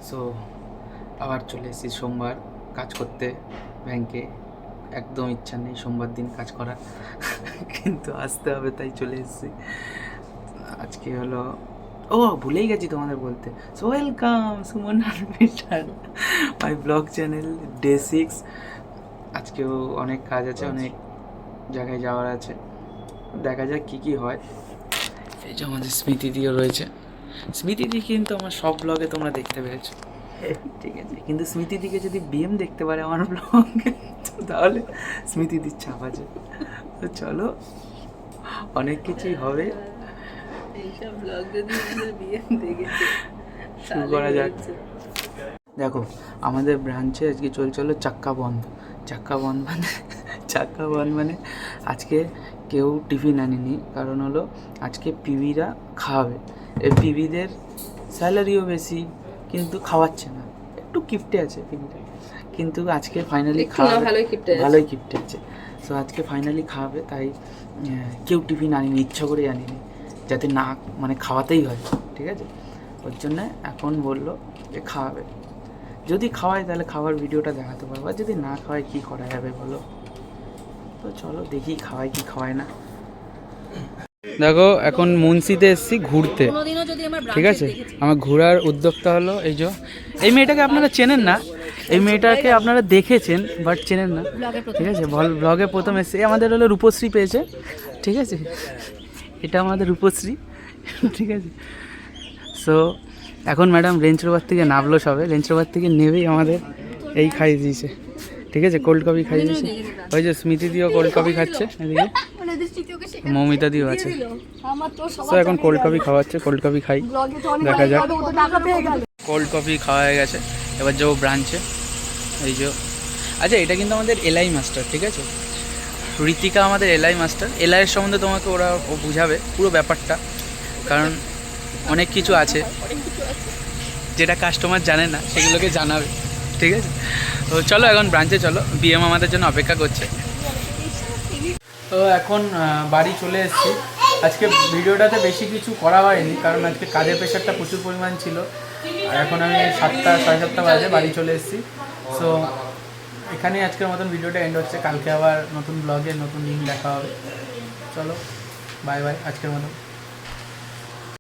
So আবার চলে এসেছি সোমবার কাজ করতে ব্যাংকে। একদম ইচ্ছা নেই সোমবার দিন কাজ করার, কিন্তু আসতে হবে তাই চলে এসেছি। আজকে হলো, ও ভুলেই গেছি তোমাদের বলতে, so welcome Suman arbiter my blog channel day 6। আজকেও অনেক কাজ আছে, অনেক জায়গায় যাওয়ার আছে, দেখা যাক কী কী হয়। এই যে আমাদের স্মৃতিদিও রয়েছে। স্মৃতিদি কিন্তু আমার সব ব্লগে তোমরা দেখতে পেরেছো, ঠিক আছে, কিন্তু স্মৃতিদিকে যদি বিএম দেখতে পারে আমার ব্লগে তাহলে স্মৃতিদির ছাপ আছে। তো চলো, অনেক কিছুই হবে, এইসব ব্লগ যদি আমাদের বিয়ে দেখেছে শুরু করা যাক। দেখো আমাদের ব্রাঞ্চে আজকে চলছে হলো চাক্কা বন্ধ। চাক্কা বন্ধ মানে চাক্কা বন্ধ মানে আজকে কেউ টিফিন আনেনি, কারণ হলো আজকে পিবিরা খাওয়াবে। এই পিবিদের স্যালারিও বেশি, কিন্তু খাওয়াচ্ছে না, একটু কিপটে আছে পিবিরা, কিন্তু আজকে ফাইনালি খাওয়াবে। ভালোই কিপটে আছে। সো আজকে ফাইনালি খাওয়াবে, তাই কেউ টিফিন আনেনি, ইচ্ছা করে আনেনি, যাতে না মানে খাওয়াতেই হয়, ঠিক আছে। ওর জন্য এখন বললো যে খাওয়াবে, যদি খাওয়ায় তাহলে খাওয়ার ভিডিওটা দেখাতে পারবো, আর যদি না খাওয়ায় কী করা যাবে বলো। তো চলো দেখি খাওয়ায় কি খাওয়ায় না। দেখো এখন মুন্সিতে এসেছি ঘুরতে, ঠিক আছে। আমার ঘোরার উদ্যোগটা হলো এই যে, এই মেয়েটাকে আপনারা চেনেন না, এই মেয়েটাকে আপনারা দেখেছেন বাট চেনেন না, ঠিক আছে। ব্লগে প্রথম এসেছে, আমাদের হলো রূপশ্রী পেয়েছে, ঠিক আছে, এটা আমাদের রূপশ্রী, ঠিক আছে। সো এখন ম্যাডাম রেঞ্জ রোভার থেকে নামলো, সবে রেঞ্জ রোভার থেকে নেবেই আমাদের এই খাইয়ে দিয়েছে, ঠিক আছে, কোল্ড কফি খাইয়ে দিয়েছে। ওই যে স্মৃতি দিও কোল্ড কফি খাচ্ছে, এদিকে মৌমিতা দিও আছে। তো এখন কোল্ড কফি খাওয়াচ্ছে, কোল্ড কফি খাই, দেখা যাক। কোল্ড কফি খাওয়া হয়ে গেছে, এবার যাবো ব্রাঞ্চে। এই যে, আচ্ছা এটা কিন্তু আমাদের এলআই মাস্টার, ঠিক আছে, ঋতিকা আমাদের এলআই মাস্টার। এলআইয়ের সম্বন্ধে তোমাকে ও বুঝাবে পুরো ব্যাপারটা, কারণ অনেক কিছু আছে যেটা কাস্টমার জানে না, সেগুলোকে জানাবে, ঠিক আছে। তো চলো এখন ব্রাঞ্চে চলো, বিএম আমাদের জন্য অপেক্ষা করছে। তো এখন বাড়ি চলে এসেছি। আজকে ভিডিওটাতে বেশি কিছু করা হয়নি, কারণ আজকে কাজের প্রেশারটা প্রচুর পরিমাণ ছিল। আর এখন আমি 7টা 7:30 বাজে বাড়ি চলে এসেছি। সো এখানেই আজকের মতন ভিডিওটা এন্ড হচ্ছে, কালকে আবার নতুন ব্লগে নতুন লিঙ্ক দেখা হবে। চলো বাই বাই আজকের মতন।